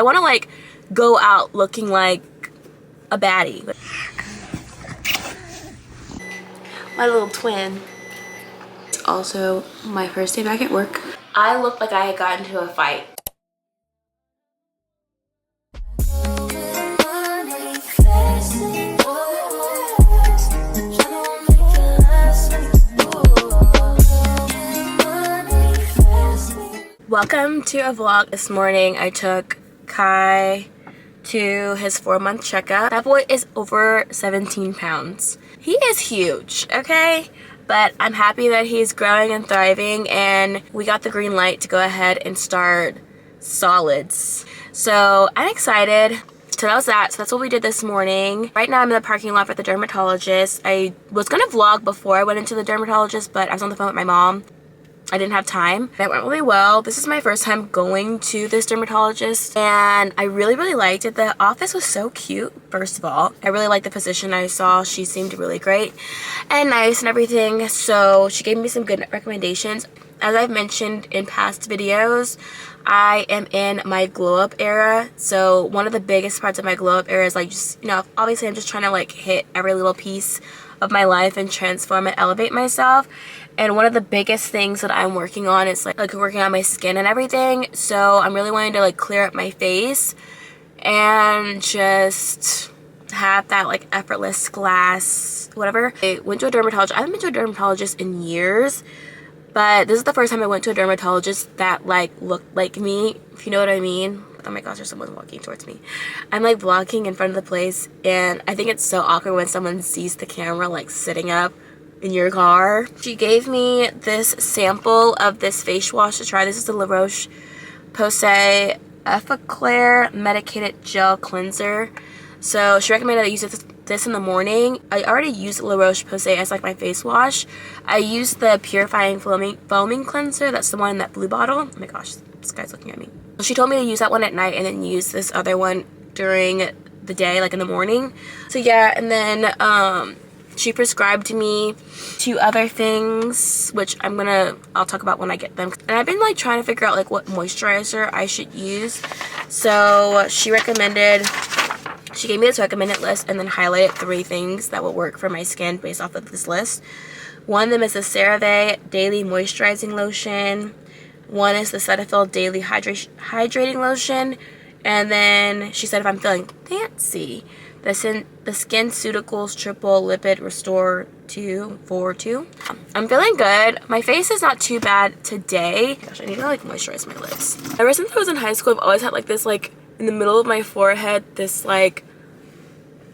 I want to like go out looking like a baddie. My little twin. It's also my first day back at work. I looked like I had gotten into a fight. Welcome to a vlog. This morning I took Kai to his 4-month checkup. That boy is over 17 pounds. He is huge, okay? But I'm happy that he's growing and thriving, and we got the green light to go ahead and start solids. So I'm excited. So that was that. So that's what we did this morning. Right now I'm in the parking lot for the dermatologist. I was gonna vlog before I went into the dermatologist, but I was on the phone with my mom. I didn't have time. That went really well. This is my first time going to this dermatologist, and I really liked it. The office was so cute, first of all. I really liked the physician I saw. She seemed really great and nice and everything. So she gave me some good recommendations. As I've mentioned in past videos, I am in my glow up era. So one of the biggest parts of my glow up era is like just, you know, obviously I'm just trying to like hit every little piece of my life and transform and elevate myself. And one of the biggest things that I'm working on is like working on my skin and everything. So I'm really wanting to like clear up my face and just have that like effortless glass, whatever. I went to a dermatologist. I haven't been to a dermatologist in years, but this is the first time I went to a dermatologist that like looked like me, if you know what I mean. Oh my gosh, there's someone walking towards me. I'm like vlogging in front of the place, and I think it's so awkward when someone sees the camera like sitting up in your car. She gave me this sample of this face wash to try. This is the La Roche-Posay Effaclar Medicated Gel Cleanser. So she recommended I use this in the morning. I already use La Roche-Posay as like my face wash. I use the Purifying Foaming Cleanser. That's the one in that blue bottle. Oh my gosh, this guy's looking at me. She told me to use that one at night and then use this other one during the day, like in the morning. So yeah, and then she prescribed me 2 other things, which I'll talk about when I get them. And I've been like trying to figure out like what moisturizer I should use. So she gave me this recommended list and then highlighted 3 things that will work for my skin based off of this list. One of them is the CeraVe Daily Moisturizing Lotion. One is the Cetaphil Daily Hydrating Lotion. And then she said if I'm feeling fancy, the SkinCeuticals Triple Lipid Restore 242. I'm feeling good. My face is not too bad today. Gosh, I need to like moisturize my lips. Ever since I was in high school, I've always had like this like in the middle of my forehead, this like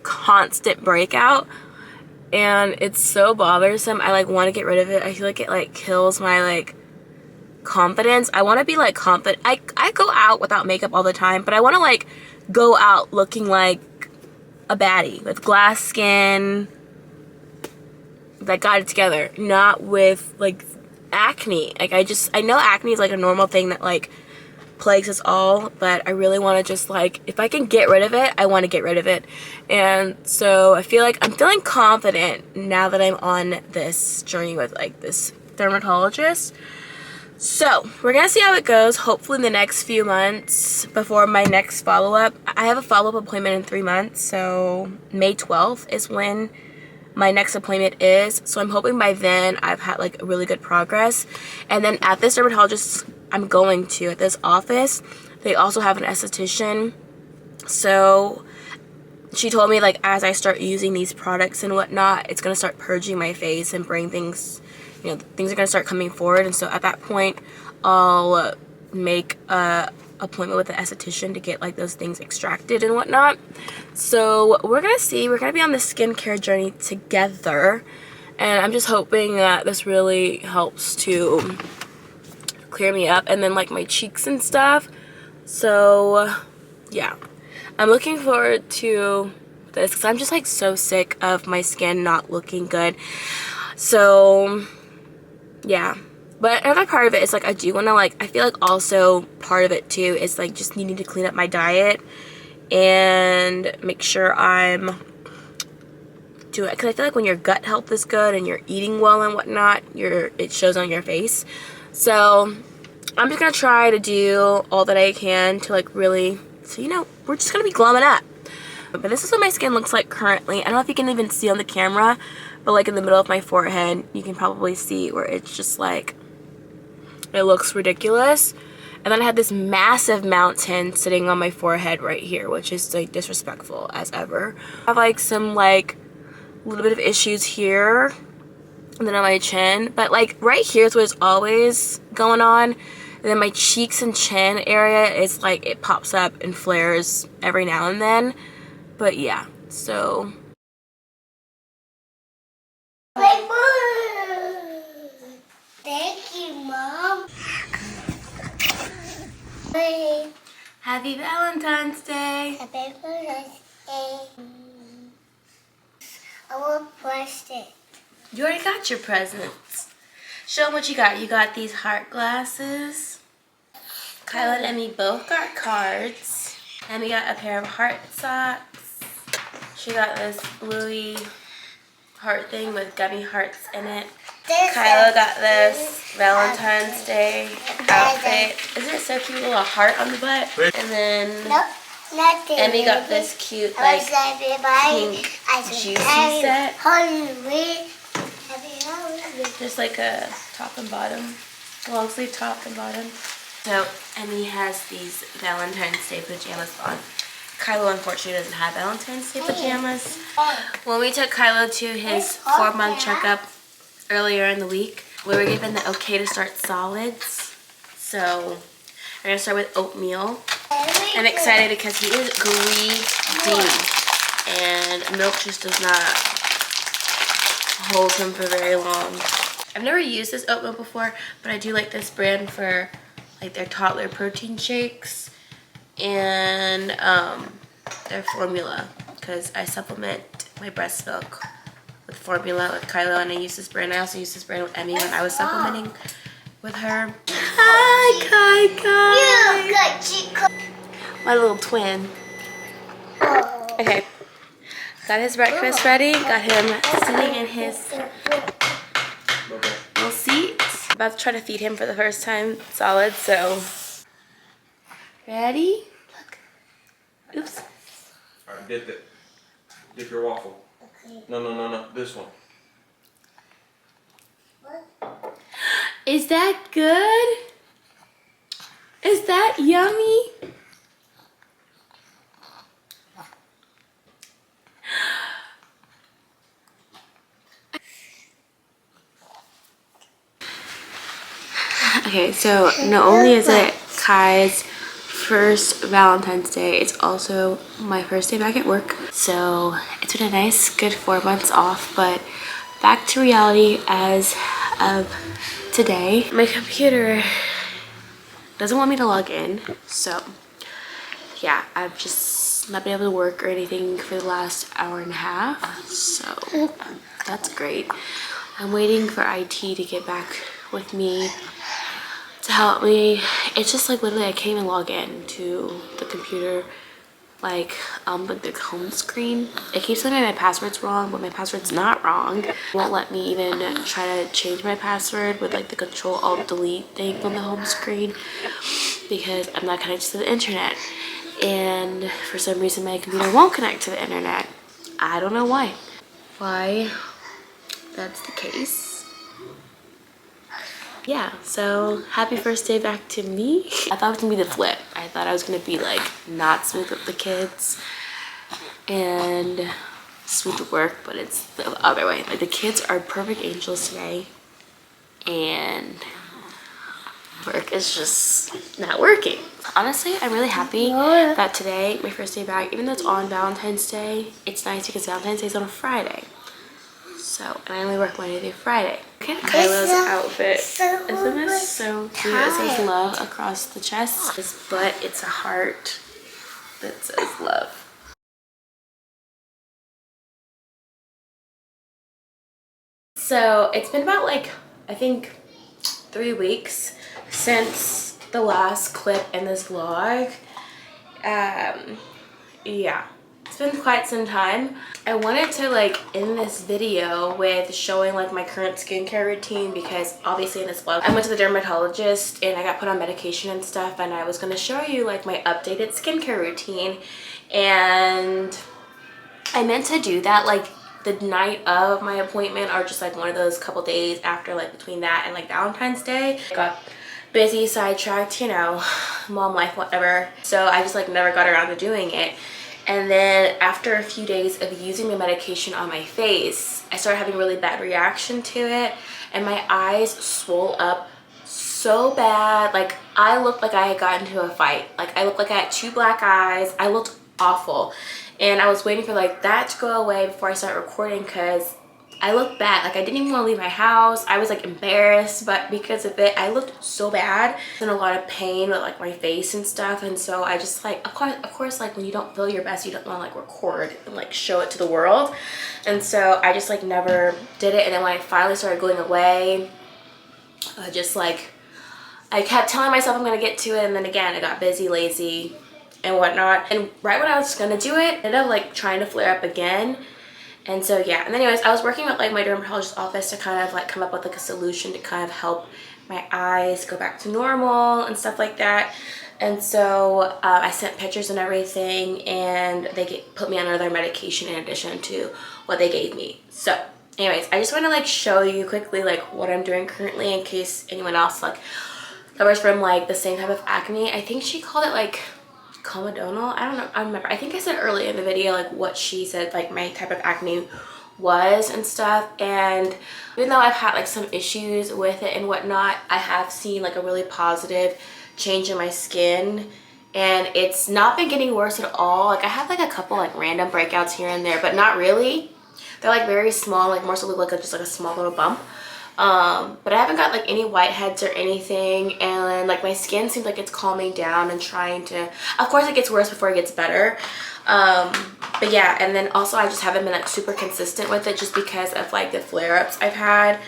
constant breakout, and it's so bothersome. I like want to get rid of it. I feel like it like kills my like confidence. I want to be like confident. I go out without makeup all the time, but I want to like go out looking like a baddie with glass skin that got it together, not with like acne. Like I know acne is like a normal thing that like plagues us all, but I really want to just like, if I can get rid of it, I want to get rid of it. And so I feel like I'm feeling confident now that I'm on this journey with like this dermatologist. So we're gonna see how it goes, hopefully in the next few months before my next follow-up. I have a follow-up appointment in 3 months, so May 12th is when my next appointment is. So I'm hoping by then I've had like really good progress. And then at this dermatologist I'm going to, at this office, they also have an esthetician. So she told me like as I start using these products and whatnot, it's gonna start purging my face and bring things, you know, things are gonna start coming forward. And so at that point I'll make a appointment with the esthetician to get like those things extracted and whatnot. So we're gonna see. We're gonna be on the skincare journey together, and I'm just hoping that this really helps to clear me up, and then like my cheeks and stuff. So yeah, I'm looking forward to this because I'm just like so sick of my skin not looking good. So yeah. But another part of it is like I do want to like, I feel like also part of it too is like just needing to clean up my diet and make sure I'm doing it, because I feel like when your gut health is good and you're eating well and whatnot, it shows on your face. So I'm just gonna try to do all that I can to like really So, you know, we're just gonna be glumming up. But this is what my skin looks like currently. I don't know if you can even see on the camera, but like in the middle of my forehead, you can probably see where it's just like, it looks ridiculous. And then I had this massive mountain sitting on my forehead right here, which is like disrespectful as ever. I have like some like a little bit of issues here and then on my chin, but like right here is what's always going on. And then my cheeks and chin area is like, it pops up and flares every now and then. But yeah, so. Thank you, Mom. Happy Valentine's Day. Happy Valentine's Day. I will press it. You already got your presents. Show them what you got. You got these heart glasses. Kyla and Emmy both got cards. Emmy got a pair of heart socks. She got this bluey heart thing with gummy hearts in it. Kyla got this Valentine's Day outfit. Isn't it so cute? A little heart on the butt. And then Emmy got this cute like pink juicy set. Just like a top and bottom, long sleeve top and bottom. So Emmy has these Valentine's Day pajamas on. Kylo unfortunately doesn't have Valentine's Day pajamas. When we took Kylo to his 4-month checkup earlier in the week, we were given the okay to start solids. So we're gonna start with oatmeal. I'm excited because he is greedy and milk just does not hold him for very long. I've never used this oatmeal before, but I do like this brand for like their toddler protein shakes and their formula, because I supplement my breast milk with formula with Kylo, and I use this brand. I also used this brand with Emmy when I was supplementing with her. Hi, Kai. My little twin. Okay, got his breakfast ready. Got him sitting in his little seat. About to try to feed him for the first time solid, so. Ready? Look. Oops. Alright, dip your waffle. Okay. No, this one. Is that good? Is that yummy? Okay, so not only is it Kai's first Valentine's Day, it's also my first day back at work. So it's been a nice, good 4 months off, but back to reality as of today. My computer doesn't want me to log in, so yeah, I've just not been able to work or anything for the last hour and a half, so that's great. I'm waiting for IT to get back with me to help me. It's just like literally I can't even log in to the computer, like the home screen. It keeps telling me my password's wrong, but my password's not wrong. It won't let me even try to change my password with like the Control-Alt-Delete thing on the home screen because I'm not connected to the internet. And for some reason my computer won't connect to the internet. I don't know why. Why that's the case. Yeah, so happy first day back to me. I thought it was gonna be the flip. I thought I was gonna be like not smooth with the kids and smooth with work, but it's the other way. Like the kids are perfect angels today and work is just not working. Honestly, I'm really happy that today, my first day back, even though it's on Valentine's Day, it's nice because Valentine's Day is on a Friday. So, and I only work Monday through Friday. Look at Kylo's outfit. Isn't this so cute? It says love across the chest. His butt, it's a heart that says love. So, it's been about like, I think 3 weeks since the last clip in this vlog. Yeah. it's been quite some time. I wanted to like end this video with showing like my current skincare routine because obviously in this vlog I went to the dermatologist and I got put on medication and stuff, and I was going to show you like my updated skincare routine. And I meant to do that like the night of my appointment, or just like one of those couple days after, like between that and like Valentine's Day. I got busy, sidetracked, you know, mom life, whatever. So I just like never got around to doing it. And then after a few days of using the medication on my face, I started having really bad reaction to it, and my eyes swole up so bad. Like I looked like I had gotten into a fight. Like I looked like I had 2 black eyes. I looked awful. And I was waiting for like that to go away before I start recording because I looked bad. Like I didn't even want to leave my house. I was like embarrassed, but because of it, I looked so bad. In a lot of pain with like my face and stuff. And so I just like, of course, like when you don't feel your best, you don't want to like record and like show it to the world. And so I just like never did it. And then when I finally started going away, just like I kept telling myself I'm gonna get to it, and then again I got busy, lazy, and whatnot. And right when I was gonna do it, it ended up like trying to flare up again. And so yeah, and anyways, I was working with like my dermatologist's office to kind of like come up with like a solution to kind of help my eyes go back to normal and stuff like that. And so I sent pictures and everything, and they put me on another medication in addition to what they gave me. So anyways, I just want to like show you quickly like what I'm doing currently in case anyone else like suffers from like the same type of acne. I think she called it like comedonal. I don't know. I remember. I think I said earlier in the video like what she said like my type of acne was and stuff. And even though I've had like some issues with it and whatnot, I have seen like a really positive change in my skin, and it's not been getting worse at all. Like I have like a couple like random breakouts here and there, but not really. They're like very small, like more so look like just like a small little bump. But I haven't got like any whiteheads or anything, and like my skin seems like it's calming down and trying to, of course it gets worse before it gets better. But yeah, and then also I just haven't been like super consistent with it just because of like the flare-ups I've had.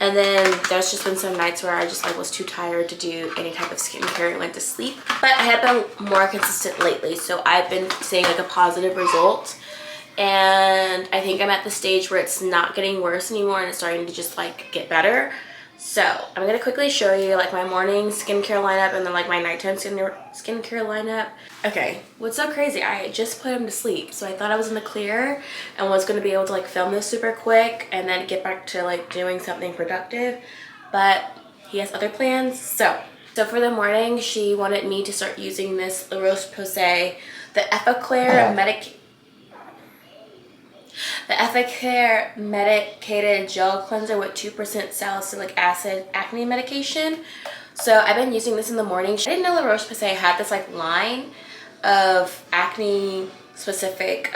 And then there's just been some nights where I just like was too tired to do any type of skincare and went to sleep. But I have been more consistent lately, so I've been seeing like a positive result. And I think I'm at the stage where it's not getting worse anymore and it's starting to just like get better. So I'm gonna quickly show you like my morning skincare lineup and then like my nighttime skincare lineup. Okay, what's so crazy, I just put him to sleep, so I thought I was in the clear and was gonna be able to like film this super quick and then get back to like doing something productive, but he has other plans. So for the morning, she wanted me to start using this La Roche-Posay, the Epicare medicated gel cleanser with 2% salicylic acid acne medication. So I've been using this in the morning. I didn't know La Roche-Posay had this like line of acne specific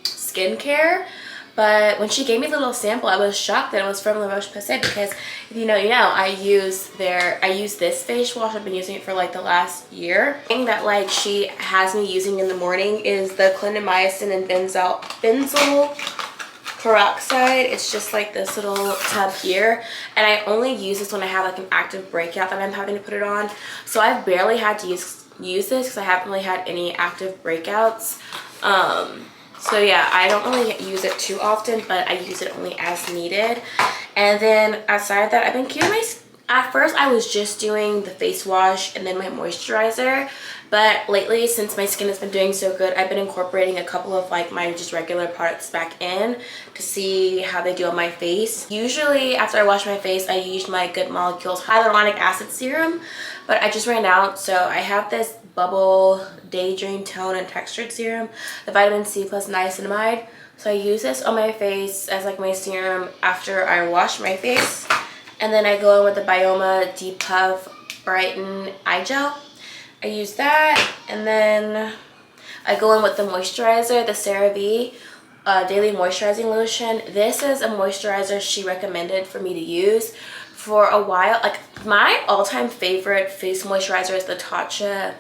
skincare, but when she gave me the little sample, I was shocked that it was from La Roche-Posay because if you know, I use this face wash. I've been using it for like the last year. The thing that like she has me using in the morning is the clindamycin and benzoyl peroxide. It's just like this little tub here, and I only use this when I have like an active breakout that I'm having to put it on. So I've barely had to use this because I haven't really had any active breakouts. So yeah, I don't really use it too often, but I use it only as needed. And then outside of that, I've been keeping at first I was just doing the face wash and then my moisturizer, but lately since my skin has been doing so good, I've been incorporating a couple of like my just regular products back in to see how they do on my face. Usually after I wash my face, I use my Good Molecules hyaluronic acid serum, but I just ran out, so I have this Bubble Daydream Tone and Textured Serum, the vitamin C plus niacinamide. So I use this on my face as like my serum after I wash my face. And then I go in with the Bioma Deep Puff Brighten Eye Gel. I use that, and then I go in with the moisturizer, the CeraVe Daily Moisturizing Lotion. This is a moisturizer she recommended for me to use for a while. Like my all-time favorite face moisturizer is the Tatcha,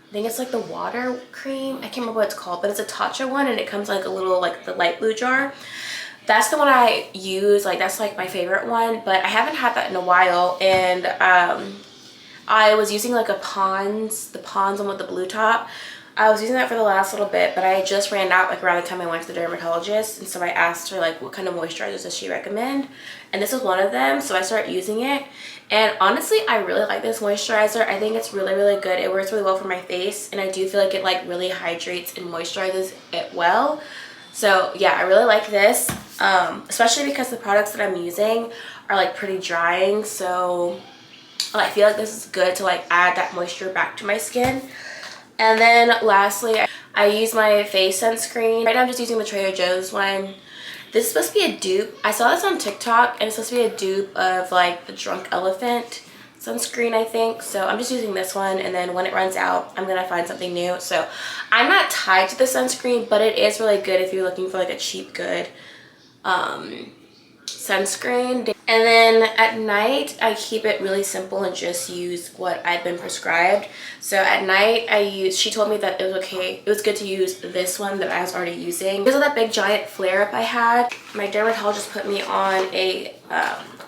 I think it's like the water cream. I can't remember what it's called, but it's a Tatcha one, and it comes like a little like the light blue jar. That's the one I use. Like that's like my favorite one, but I haven't had that in a while. And I was using like the Pond's one with the blue top. I was using that for the last little bit, but I just ran out like around the time I went to the dermatologist, and so I asked her like what kind of moisturizers does she recommend, and this is one of them. So I started using it, and honestly I really like this moisturizer. I think it's really, really good. It works really well for my face, and I do feel like it like really hydrates and moisturizes it well. So yeah, I really like this, especially because the products that I'm using are like pretty drying, so I feel like this is good to like add that moisture back to my skin. And then lastly, I use my face sunscreen. Right now I'm just using the Trader Joe's one. This is supposed to be a dupe. I saw this on TikTok, and it's supposed to be a dupe of like the Drunk Elephant sunscreen, I think. So I'm just using this one, and then when it runs out, I'm gonna find something new. So I'm not tied to the sunscreen, but it is really good if you're looking for like a cheap, good sunscreen. And then at night I keep it really simple and just use what I've been prescribed. So at night she told me that it was okay, it was good to use this one that I was already using. Because of that big giant flare-up I had, my dermatologist put me on a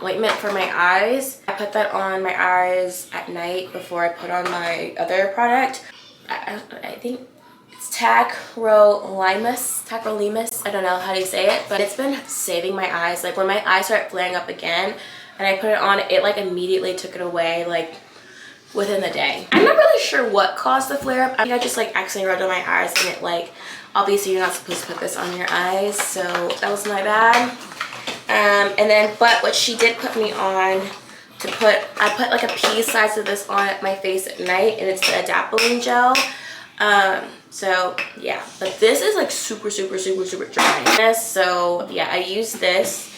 ointment for my eyes. I put that on my eyes at night before I put on my other product. I think it's tacrolimus. I don't know how to say it, but it's been saving my eyes. Like when my eyes start flaring up again and I put it on, it like immediately took it away like within the day. I'm not really sure what caused the flare up. I think I just like accidentally rubbed on my eyes, and it like, obviously you're not supposed to put this on your eyes, so that was my bad. And then, but what she did put me on I put like a pea size of this on my face at night, and it's the adapalene gel. So yeah, but this is like super dry. So yeah, I use this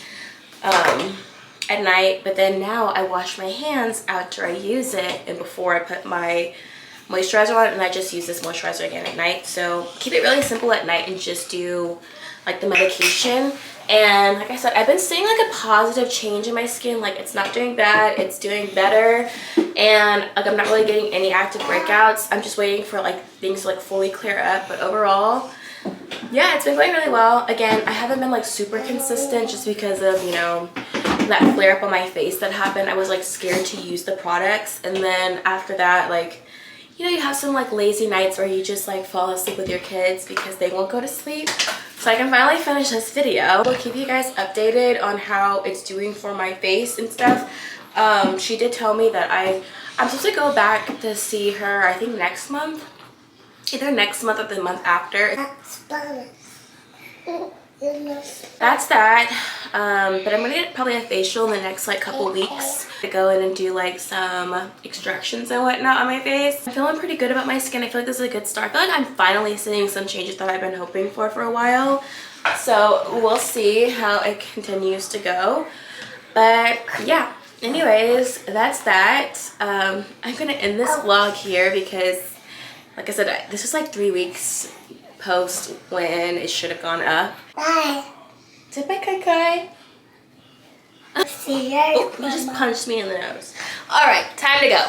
at night, but then now I wash my hands after I use it and before I put my moisturizer on, and I just use this moisturizer again at night. So keep it really simple at night and just do like the medication. And like I said, I've been seeing like a positive change in my skin. Like it's not doing bad, it's doing better, and like I'm not really getting any active breakouts. I'm just waiting for like things to like fully clear up. But overall, yeah, it's been going really well. Again, I haven't been like super consistent just because of, you know, that flare up on my face that happened. I was like scared to use the products, and then after that, like, you know, you have some like lazy nights where you just like fall asleep with your kids because they won't go to sleep. So I can finally finish this video. I'll keep you guys updated on how it's doing for my face and stuff. She did tell me that I'm supposed to go back to see her, I think next month. Either next month or the month after. That's that. But I'm gonna get probably a facial in the next like couple weeks to go in and do like some extractions and whatnot on my face. I'm feeling pretty good about my skin. I feel like this is a good start. I feel like I'm finally seeing some changes that I've been hoping for a while. So we'll see how it continues to go. But yeah, anyways, that's that. I'm gonna end this vlog here because, like I said, this is like 3 weeks post when it should have gone up. Bye. Say bye, Kai Kai. See you. Oh, you just punched me in the nose. All right, time to go.